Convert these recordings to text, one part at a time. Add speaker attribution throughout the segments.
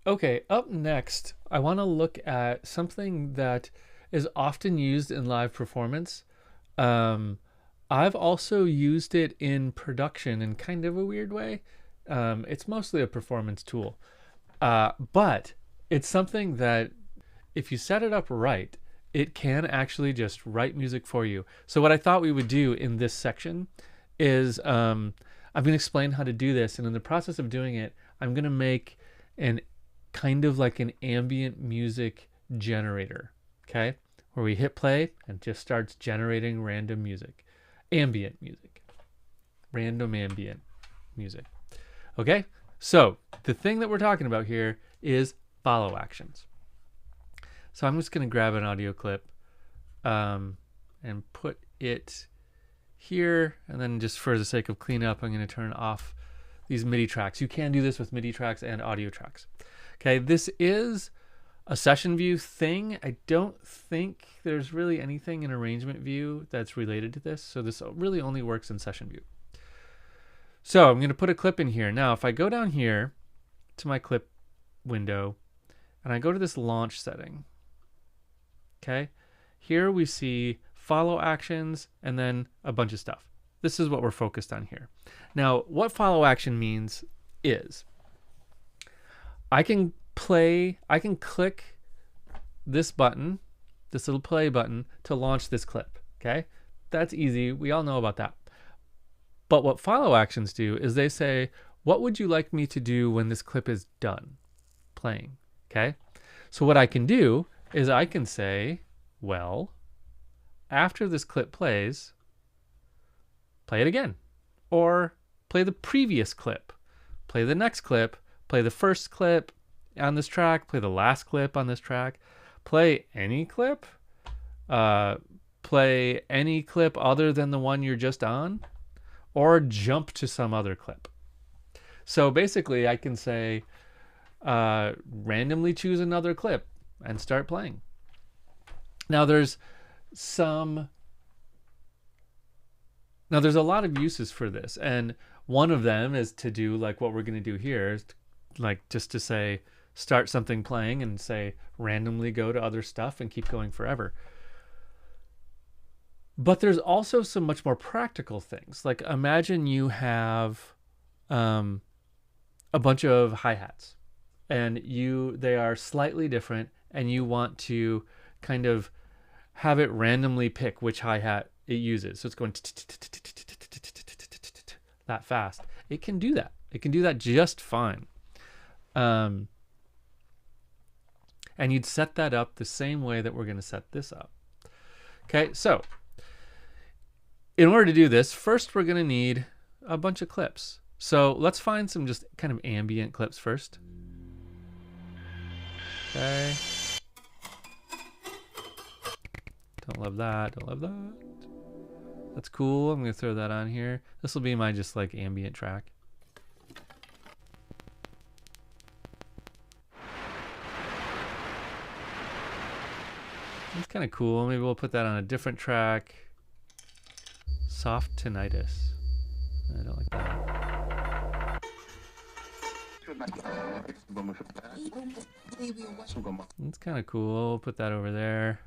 Speaker 1: Okay, up next, I want to look at something that is often used in live performance. Um, I've also used it in production in kind of a weird way. It's mostly a performance tool, but it's something that if you set it up right, it can actually just write music for you. So, what I thought we would do in this section is I'm going to explain how to do this. And in the process of doing it, I'm going to make an kind of like an ambient music generator. Okay. Where we hit play and it just starts generating random music, ambient music, random ambient music. Okay. So, the thing that we're talking about here is follow actions. So I'm just going to grab an audio clip and put it here. And then just for the sake of cleanup, I'm going to turn off these MIDI tracks. You can do this with MIDI tracks and audio tracks. Okay, this is a session view thing. I don't think there's really anything in arrangement view that's related to this. So this really only works in session view. So I'm going to put a clip in here. Now, if I go down here to my clip window and I go to this launch setting, okay, here we see follow actions and then a bunch of stuff. This is what we're focused on here. Now, what follow action means is I can click this button, this little play button, to launch this clip. Okay, that's easy. We all know about that. But what follow actions do is they say, what would you like me to do when this clip is done playing? Okay, so what I can do is I can say, well, after this clip plays, play it again. Or play the previous clip. Play the next clip. Play the first clip on this track. Play the last clip on this track. Play any clip. Play any clip other than the one you're just on. Or jump to some other clip. So basically, I can say, randomly choose another clip and start playing. Now there's a lot of uses for this, and one of them is to do like what we're going to do here, is like just to say start something playing and say randomly go to other stuff and keep going forever. But there's also some much more practical things. Like imagine you have a bunch of hi-hats and they are slightly different and you want to kind of have it randomly pick which hi-hat it uses. So it's going that fast. It can do that. It can do that just fine. And you'd set that up the same way that we're going to set this up. Okay, so in order to do this, first we're going to need a bunch of clips. So let's find some just kind of ambient clips first. Okay. Don't love that. Don't love that. That's cool. I'm going to throw that on here. This will be my just like ambient track. That's kind of cool. Maybe we'll put that on a different track. Soft tinnitus. I don't like that. That's kind of cool. We'll put that over there.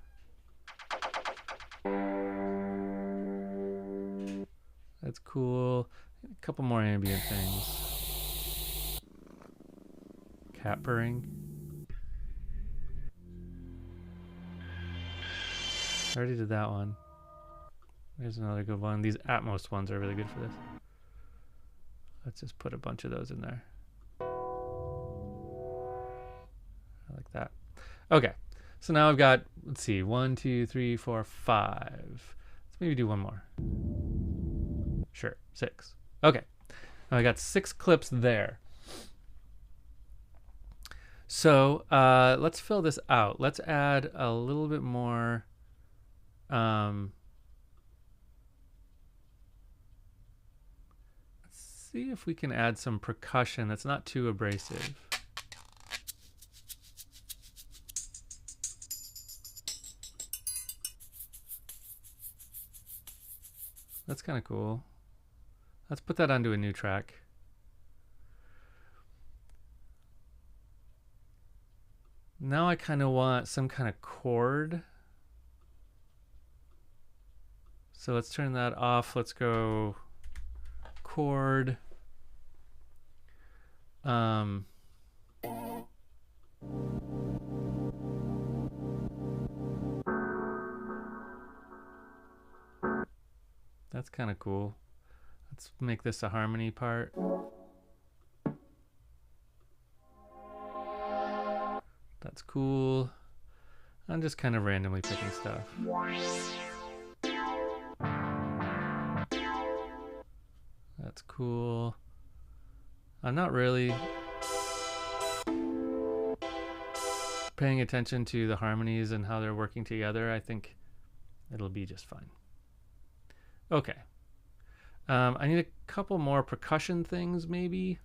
Speaker 1: That's cool. A couple more ambient things. Cat purring. I already did that one. There's another good one. These Atmos ones are really good for this. Let's just put a bunch of those in there. I like that. Okay. So now I've got, let's see, 1, 2, 3, 4, 5. Let's maybe do one more. Sure, 6. Okay. Now I got 6 clips there. So let's fill this out. Let's add a little bit more. Let's see if we can add some percussion that's not too abrasive. That's kind of cool. Let's put that onto a new track. Now I kind of want some kind of chord. So let's turn that off. Let's go chord. That's kind of cool. Let's make this a harmony part. That's cool. I'm just kind of randomly picking stuff. That's cool. I'm not really paying attention to the harmonies and how they're working together. I think it'll be just fine. Okay. I need a couple more percussion things, maybe.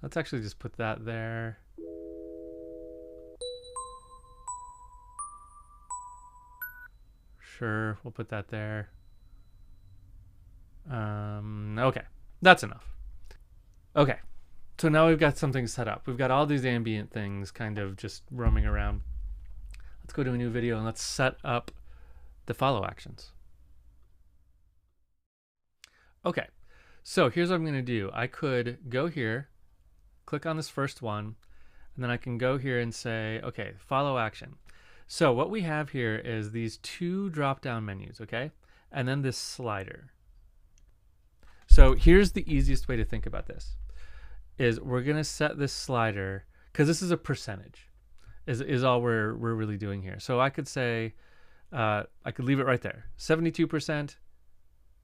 Speaker 1: Let's actually just put that there. Sure, we'll put that there. Okay, that's enough. Okay, so now we've got something set up. We've got all these ambient things kind of just roaming around. Let's go to a new video and let's set up the follow actions. Okay, so here's what I'm going to do. I could go here, click on this first one, and then I can go here and say, okay, follow action. So what we have here is these two drop-down menus, okay? And then this slider. So here's the easiest way to think about this, is we're going to set this slider, because this is a percentage, is all we're really doing here. So I could say, I could leave it right there, 72%,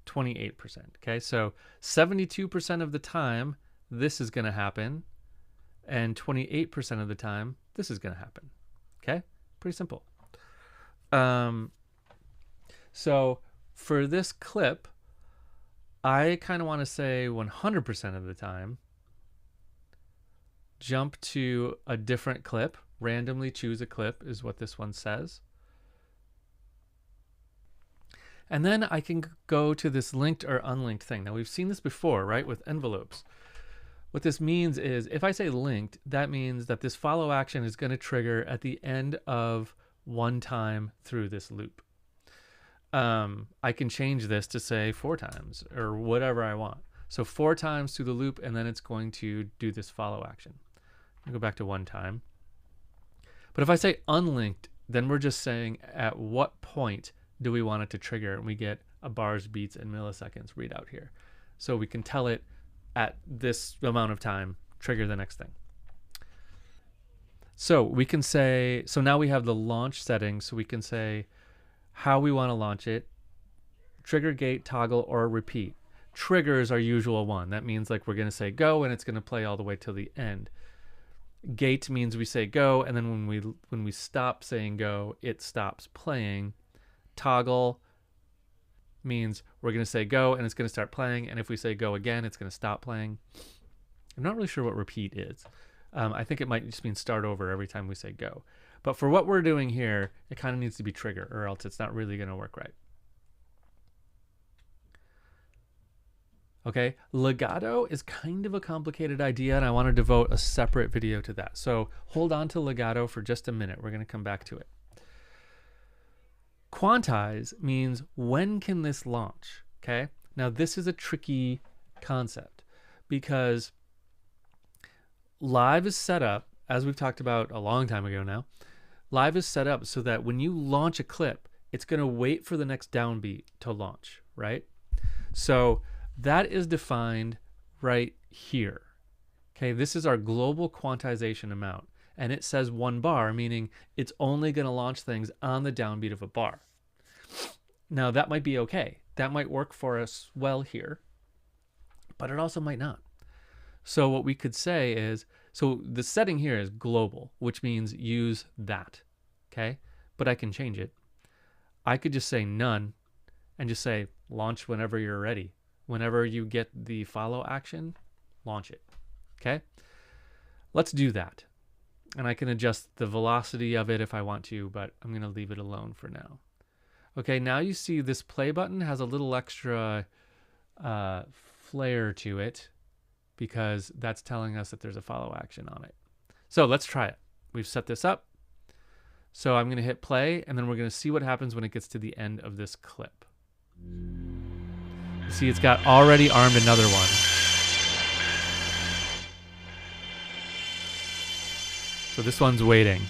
Speaker 1: 28%, okay? So 72% of the time, this is going to happen, and 28% of the time, this is going to happen, okay? Pretty simple. So for this clip, I kind of want to say 100% of the time, jump to a different clip, randomly choose a clip is what this one says. And then I can go to this linked or unlinked thing. Now we've seen this before, right, with envelopes. What this means is if I say linked, that means that this follow action is going to trigger at the end of one time through this loop. I can change this to say 4 times or whatever I want. So 4 times through the loop, and then it's going to do this follow action. I'll go back to 1 time. But if I say unlinked, then we're just saying at what point do we want it to trigger, and we get a bars, beats, and milliseconds readout here. So we can tell it at this amount of time, trigger the next thing. So we can say, so now we have the launch settings, so we can say how we want to launch it, trigger, gate, toggle, or repeat. Trigger is our usual one. That means like we're going to say go, and it's going to play all the way till the end. Gate means we say go, and then when we stop saying go, it stops playing. Toggle means we're going to say go, and it's going to start playing, and if we say go again, it's going to stop playing. I'm not really sure what repeat is. I think it might just mean start over every time we say go. But for what we're doing here, it kind of needs to be trigger, or else it's not really going to work right. Okay, legato is kind of a complicated idea, and I want to devote a separate video to that. So hold on to legato for just a minute. We're going to come back to it. Quantize means when can this launch? Okay, now this is a tricky concept because live is set up, as we've talked about a long time ago now, live is set up so that when you launch a clip, it's going to wait for the next downbeat to launch, right? So that is defined right here. Okay, this is our global quantization amount, and it says 1 bar, meaning it's only going to launch things on the downbeat of a bar. Now that might be okay. That might work for us well here, but it also might not. So what we could say is, so the setting here is global, which means use that, okay? But I can change it. I could just say none and just say launch whenever you're ready. Whenever you get the follow action, launch it, okay? Let's do that. And I can adjust the velocity of it if I want to, but I'm going to leave it alone for now. Okay, now you see this play button has a little extra flair to it because that's telling us that there's a follow action on it. So let's try it. We've set this up. So I'm going to hit play, and then we're going to see what happens when it gets to the end of this clip. You see it's got already armed another one. So this one's waiting.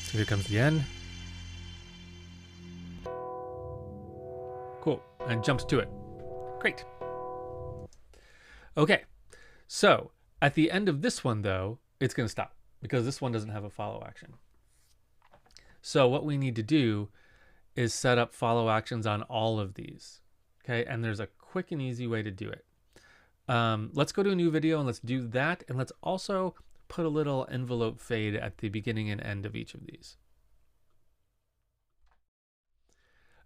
Speaker 1: So here comes the end. Cool. And jumps to it. Great. Okay. So at the end of this one, though, it's going to stop because this one doesn't have a follow action. So what we need to do is set up follow actions on all of these. Okay. And there's a quick and easy way to do it. Let's go to a new video and let's do that. And let's also put a little envelope fade at the beginning and end of each of these.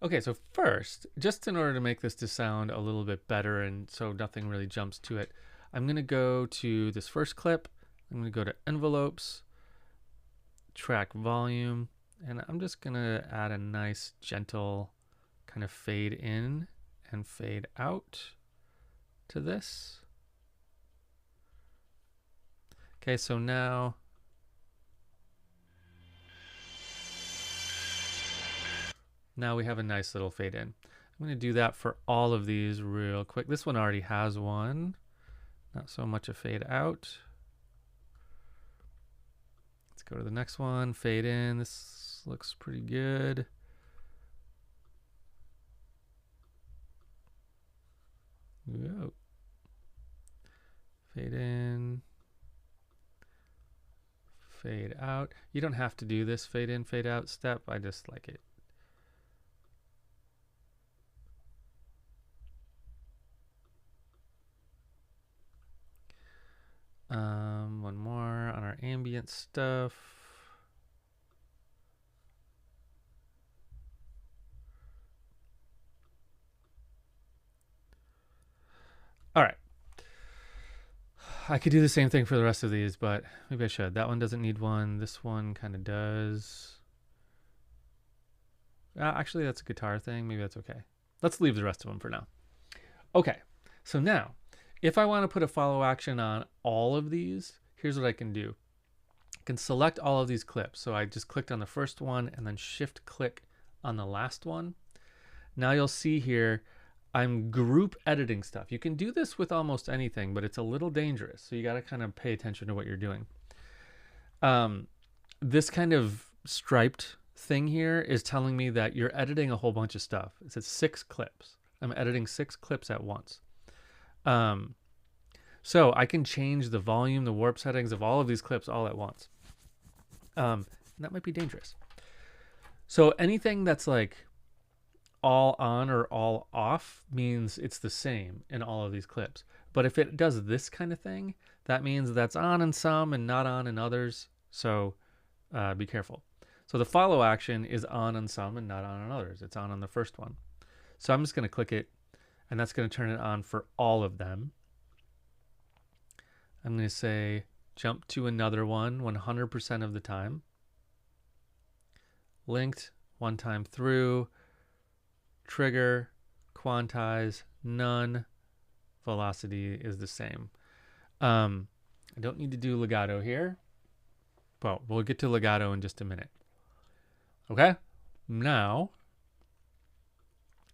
Speaker 1: Okay, so first, just in order to make this to sound a little bit better and so nothing really jumps to it, I'm going to go to this first clip. I'm going to go to envelopes, track volume, and I'm just going to add a nice gentle kind of fade in and fade out to this. Okay, so now we have a nice little fade in. I'm going to do that for all of these real quick. This one already has one. Not so much a fade out. Let's go to the next one. Fade in. This looks pretty good. Whoa. Fade in. Fade out. You don't have to do this fade in, fade out step. I just like it. One more on our ambient stuff. All right. I could do the same thing for the rest of these, but maybe I should. That one doesn't need one. This one kind of does. Actually, that's a guitar thing. Maybe that's okay. Let's leave the rest of them for now. Okay. So now, if I want to put a follow action on all of these, here's what I can do. I can select all of these clips. So I just clicked on the first one and then shift click on the last one. Now you'll see here, I'm group editing stuff. You can do this with almost anything, but it's a little dangerous. So you got to kind of pay attention to what you're doing. This kind of striped thing here is telling me that you're editing a whole bunch of stuff. It says 6 clips. I'm editing 6 clips at once. So I can change the volume, the warp settings of all of these clips all at once. That might be dangerous. So anything that's like all on or all off means it's the same in all of these clips. But if it does this kind of thing, that means that's on in some and not on in others. So be careful. So the follow action is on some and not on others. It's on the first one. So I'm just going to click it, and that's going to turn it on for all of them. I'm going to say jump to another one 100% of the time. Linked one time through. Trigger, quantize, none. Velocity is the same. I don't need to do legato here. Well, we'll get to legato in just a minute. Okay? Now,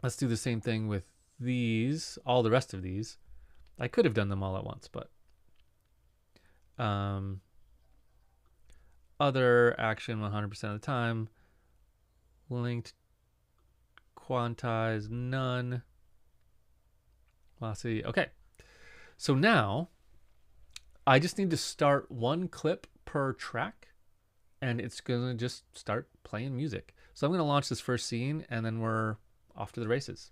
Speaker 1: let's do the same thing with these, all the rest of these. I could have done them all at once, but other action 100% of the time. Linked, quantize, none. Velocity. Okay. So now I just need to start one clip per track, and it's going to just start playing music. So I'm going to launch this first scene, and then we're off to the races.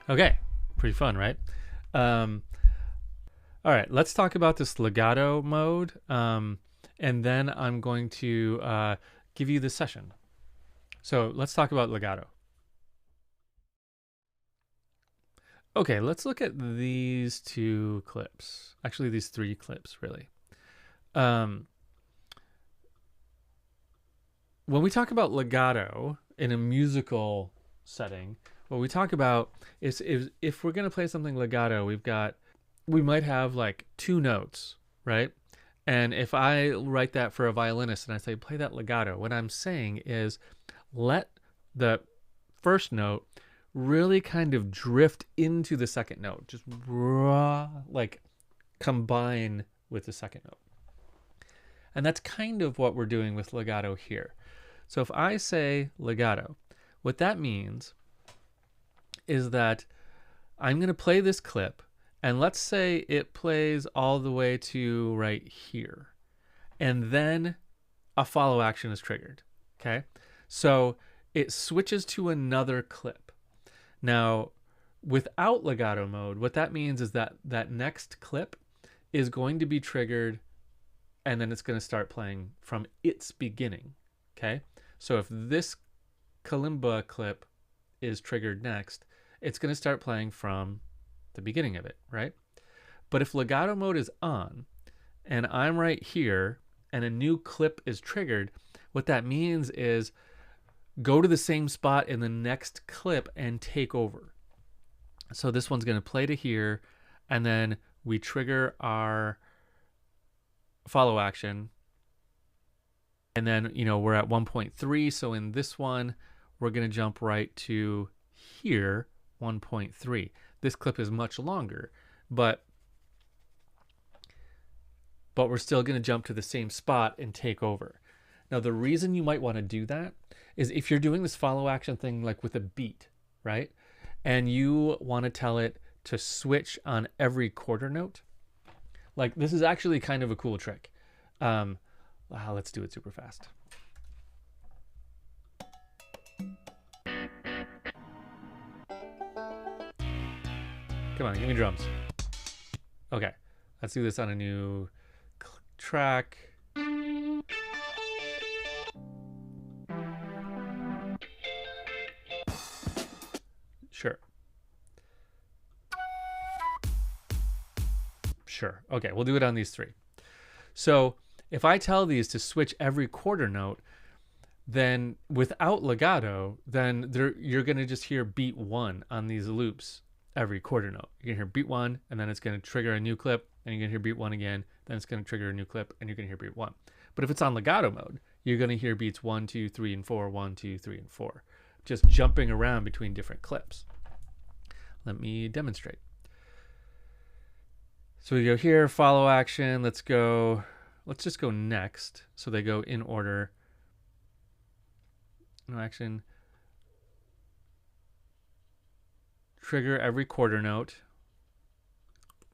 Speaker 1: Okay, pretty fun, right? Um, all right, let's talk about this legato mode, and then I'm going to give you the session. So let's talk about legato. Okay, let's look at these two clips. Actually, these three clips, really. When we talk about legato in a musical setting, what we talk about is if we're going to play something legato, we might have like two notes, right? And if I write that for a violinist and I say, play that legato, what I'm saying is let the first note really kind of drift into the second note, just like combine with the second note. And that's kind of what we're doing with legato here. So if I say legato, what that means is that I'm going to play this clip, and let's say it plays all the way to right here, and then a follow action is triggered. Okay, so it switches to another clip. Now, without legato mode, what that means is that that next clip is going to be triggered, and then it's going to start playing from its beginning. Okay, so if this kalimba clip is triggered next, it's going to start playing from the beginning of it, right? But if legato mode is on and I'm right here and a new clip is triggered, what that means is go to the same spot in the next clip and take over. So this one's going to play to here, and then we trigger our follow action. And then, we're at 1.3. So in this one, we're going to jump right to here, 1.3. This clip is much longer, but we're still going to jump to the same spot and take over. Now, the reason you might want to do that is if you're doing this follow action thing like with a beat, right? And you want to tell it to switch on every quarter note. Like, this is actually kind of a cool trick. Let's do it super fast. Come on, give me drums. Okay, let's do this on a new track. Sure. Okay, we'll do it on these three. So if I tell these to switch every quarter note, then without legato, then you're going to just hear beat one on these loops every quarter note. You're going to hear beat one, and then it's going to trigger a new clip, and you're going to hear beat one again, then it's going to trigger a new clip, and you're going to hear beat one. But if it's on legato mode, you're going to hear beats 1, 2, 3, and 4, 1, 2, 3, and 4, just jumping around between different clips. Let me demonstrate. So we go here, follow action. Let's just go next. So they go in order. No action. Trigger every quarter note.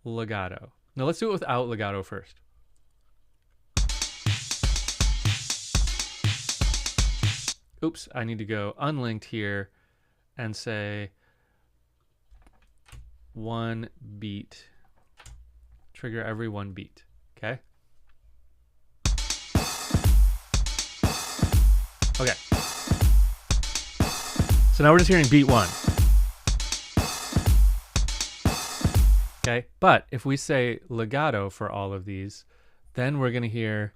Speaker 1: Legato. Now let's do it without legato first. Oops, I need to go unlinked here and say one beat. Trigger every one beat. Okay. Okay. So now we're just hearing beat one. Okay. But if we say legato for all of these, then we're going to hear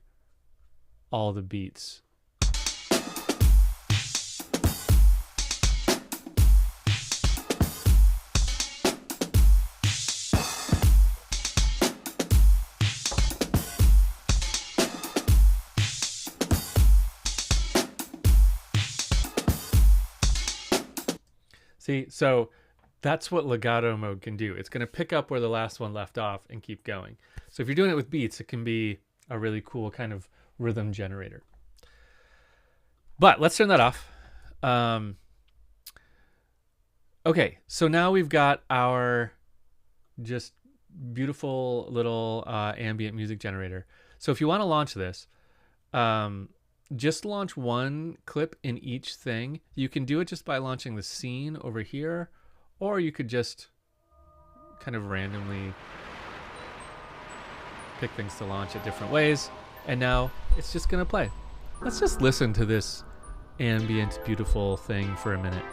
Speaker 1: all the beats. See, so that's what legato mode can do. It's going to pick up where the last one left off and keep going. So if you're doing it with beats, it can be a really cool kind of rhythm generator. But let's turn that off. Okay, so now we've got our just beautiful little ambient music generator. So if you want to launch this, just launch one clip in each thing. You can do it just by launching the scene over here, or you could just kind of randomly pick things to launch at different ways. And now it's just gonna play. Let's just listen to this ambient, beautiful thing for a minute.